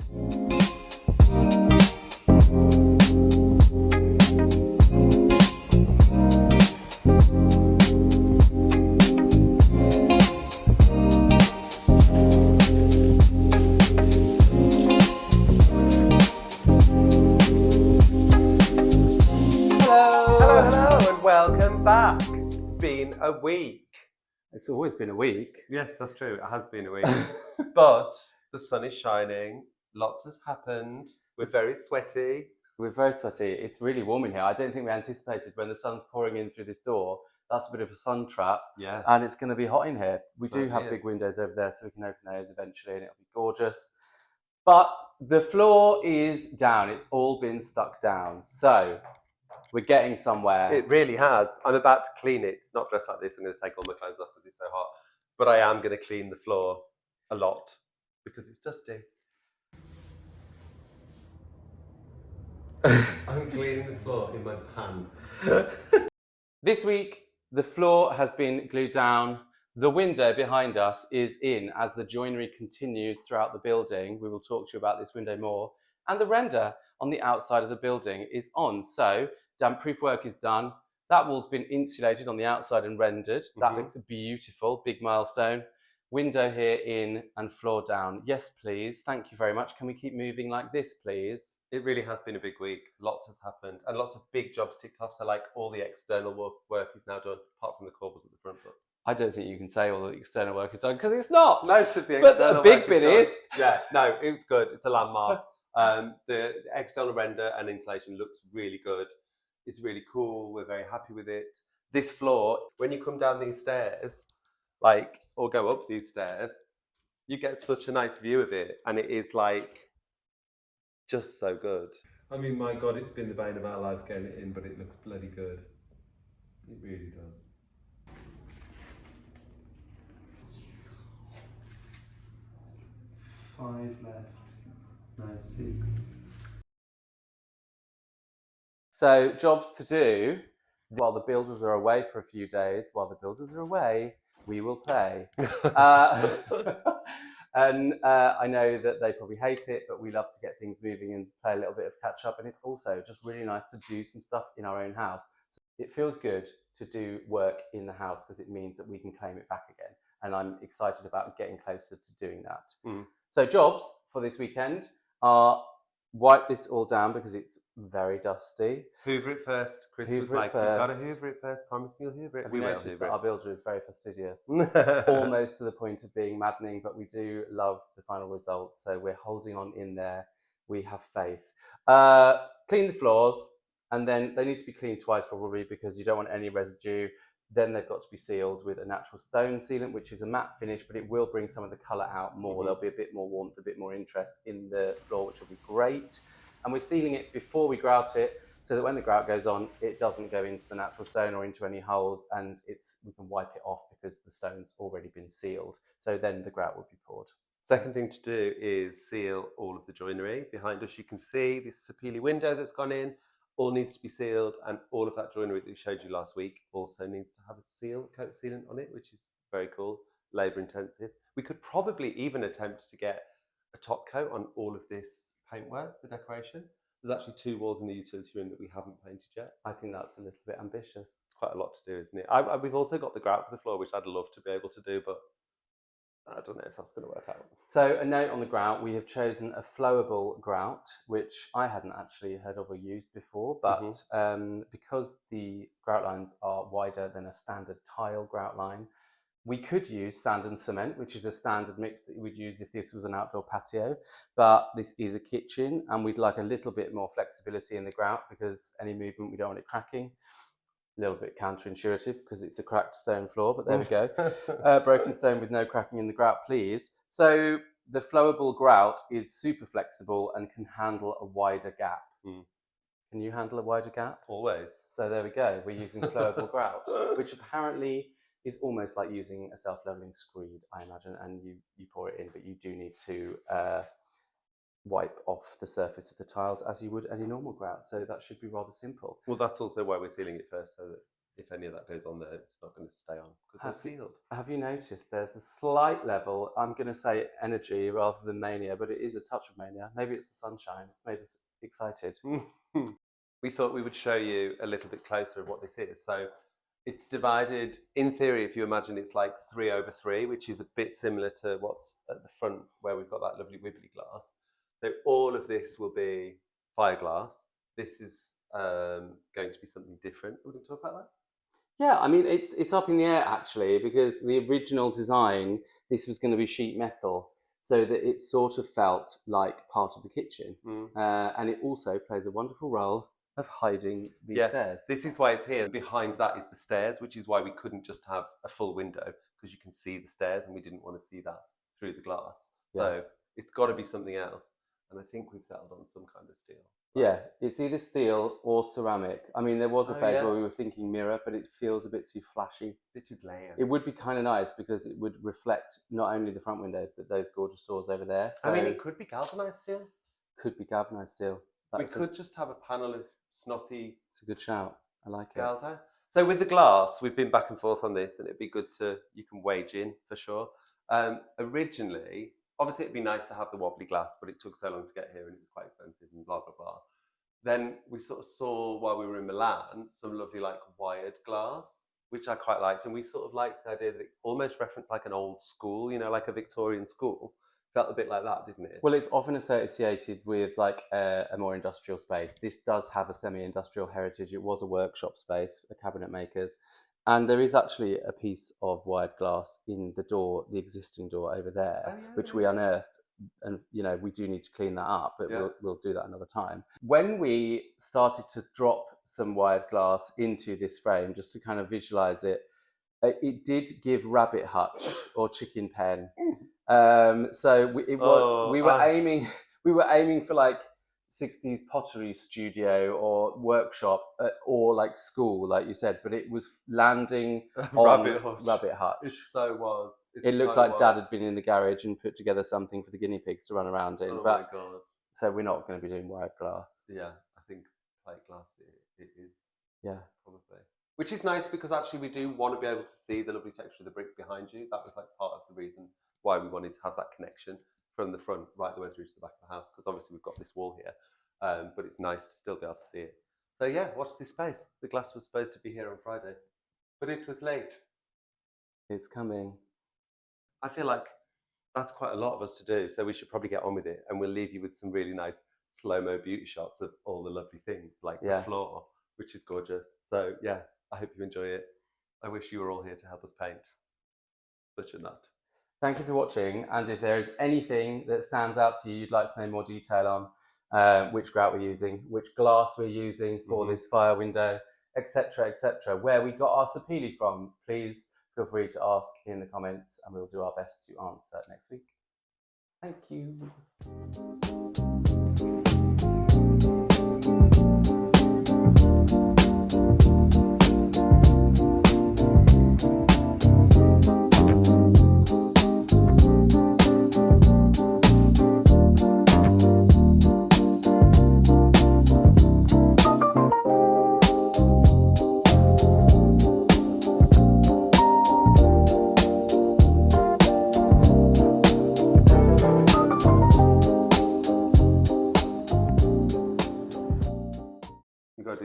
Welcome back. It's been a week. It's always been a week. Yes, that's true. It has been a week. But the sun is shining. Lots has happened. We're very sweaty. We're very sweaty. It's really warm in here. I don't think we anticipated when the sun's pouring in through this door. That's a bit of a sun trap. Yeah. And it's going to be hot in here. We do Certainly have is. big windows over there, so we can open those eventually and it'll be gorgeous. But the floor is down. It's all been stuck down. So we're getting somewhere. It really has. I'm about to clean it. Not dressed like this. I'm going to take all my clothes off because it's so hot. But I am going to clean the floor a lot because it's dusty. I'm cleaning the floor in my pants. This week, the floor has been glued down. The window behind us is in as the joinery continues throughout the building. We will talk to you about this window more. And the render on the outside of the building is on. So damp-proof work is done. That wall's been insulated on the outside and rendered. That looks beautiful, big milestone. Window here in and floor down. Yes, please. Thank you very much. Can we keep moving like this, please? It really has been a big week. Lots has happened and lots of big jobs ticked off. So like all the external work is now done, apart from the corbels at the front. But I don't think you can say all the external work is done because it's not. Most of the external but a big work bit is. is. Yeah, no, it's good. It's a landmark. The external render and insulation looks really good. It's really cool. We're very happy with it. This floor, when you come down these stairs, like, or go up these stairs, you get such a nice view of it. And it is like, just so good. I mean, my God, it's been the bane of our lives getting it in, but it looks bloody good. It really does. Five left. No, 6. So jobs to do while the builders are away for a few days. While the builders are away, we will play. And I know that they probably hate it, but we love to get things moving and play a little bit of catch up. And it's also just really nice to do some stuff in our own house. So it feels good to do work in the house because it means that we can claim it back again. And I'm excited about getting closer to doing that. So jobs for this weekend are wipe this all down because it's very dusty. Hoover it first. Chris was like, you've got to hoover it first. Promise me you'll hoover it. Have you noticed that our builder is very fastidious? it. Almost to the point of being maddening, but we do love the final result. So we're holding on in there. We have faith. Clean the floors, and then they need to be cleaned twice probably because you don't want any residue. Then they've got to be sealed with a natural stone sealant, which is a matte finish, but it will bring some of the colour out more. There'll be a bit more warmth, a bit more interest in the floor, which will be great. And we're sealing it before we grout it, so that when the grout goes on, it doesn't go into the natural stone or into any holes, and we can wipe it off because the stone's already been sealed. So then the grout will be poured. Second thing to do is seal all of the joinery. Behind us, you can see this sapele window that's gone in. All needs to be sealed, and all of that joinery that we showed you last week also needs to have a coat sealant on it, which is very cool, labour intensive. We could probably even attempt to get a top coat on all of this paintwork, the decoration. There's actually 2 walls in the utility room that we haven't painted yet. I think that's a little bit ambitious. It's quite a lot to do, isn't it? We've also got the grout for the floor, which I'd love to be able to do, but I don't know if that's going to work out. So a note on the grout, we have chosen a flowable grout, which I hadn't actually heard of or used before, but because the grout lines are wider than a standard tile grout line, we could use sand and cement, which is a standard mix that you would use if this was an outdoor patio, but this is a kitchen and we'd like a little bit more flexibility in the grout because any movement, we don't want it cracking. A little bit counterintuitive because it's a cracked stone floor, but there we go. Broken stone with no cracking in the grout, please. So the flowable grout is super flexible and can handle a wider gap. Can you handle a wider gap? Always. So there we go. We're using flowable grout, which apparently is almost like using a self-leveling screed, I imagine, and you pour it in, but you do need to wipe off the surface of the tiles as you would any normal grout. So that should be rather simple. Well, that's also why we're sealing it first, so that if any of that goes on there, it's not going to stay on because they're sealed. Have you noticed there's a slight level, I'm going to say energy rather than mania, but it is a touch of mania. Maybe it's the sunshine. It's made us excited. We thought we would show you a little bit closer of what this is. So it's divided, in theory, if you imagine it's like 3/3, which is a bit similar to what's at the front where we've got that lovely wibbly glass. So all of this will be fireglass. This is going to be something different. We're going to talk about that. Yeah, I mean, it's up in the air actually, because the original design, this was going to be sheet metal, so that it sort of felt like part of the kitchen. And it also plays a wonderful role of hiding these stairs. This is why it's here. Behind that is the stairs, which is why we couldn't just have a full window, because you can see the stairs and we didn't want to see that through the glass. So it's got to be something else. And I think we've settled on some kind of steel. Yeah, it's either steel or ceramic. I mean, there was a phase where we were thinking mirror, but it feels a bit too flashy. A bit too bland. It would be kind of nice because it would reflect not only the front window, but those gorgeous doors over there. So I mean, it could be galvanised steel. Could be galvanised steel. We could just have a panel of snotty... It's a good shout. I like it. Galvanized. So with the glass, we've been back and forth on this, and it'd be good to, you can wage in for sure. Originally, obviously it'd be nice to have the wobbly glass, but it took so long to get here and it was quite expensive and blah, blah, blah. Then we sort of saw, while we were in Milan, some lovely like wired glass, which I quite liked. And we sort of liked the idea that it almost referenced like an old school, you know, like a Victorian school. Felt a bit like that, didn't it? Well, it's often associated with like a more industrial space. This does have a semi-industrial heritage. It was a workshop space for cabinet makers. And there is actually a piece of wired glass in the door, the existing door over there, which we unearthed. And, you know, we do need to clean that up, but we'll do that another time. When we started to drop some wired glass into this frame, just to kind of visualize it, it did give rabbit hutch or chicken pen. So we were aiming for like 60s pottery studio or workshop or like school, like you said, but it was landing on rabbit hutch. It so was. It looked like Dad had been in the garage and put together something for the guinea pigs to run around in. Oh but my God. So we're not going to be doing wired glass. Yeah, I think plate glass it is. Yeah, probably. Which is nice because actually we do want to be able to see the lovely texture of the brick behind you. That was like part of the reason why we wanted to have that connection from the front right the way through to the back of the house, because obviously we've got this wall here, but it's nice to still be able to see it. So yeah, watch this space. The glass was supposed to be here on Friday, but it was late. It's coming. I feel like that's quite a lot of us to do, so we should probably get on with it, and we'll leave you with some really nice slow-mo beauty shots of all the lovely things, like the floor, which is gorgeous. So yeah, I hope you enjoy it. I wish you were all here to help us paint, but you're not. Thank you for watching, and if there is anything that stands out to you you'd like to know more detail on, which grout we're using, which glass we're using for this fire window, etc., where we got our sapele from, please feel free to ask in the comments and we'll do our best to answer next week. Thank you.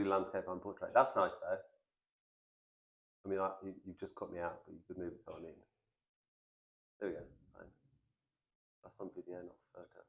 Landscape and portrait. That's nice though. I mean, you've just cut me out, but you could move it so I mean. There we go. It's fine. That's on video, not photo.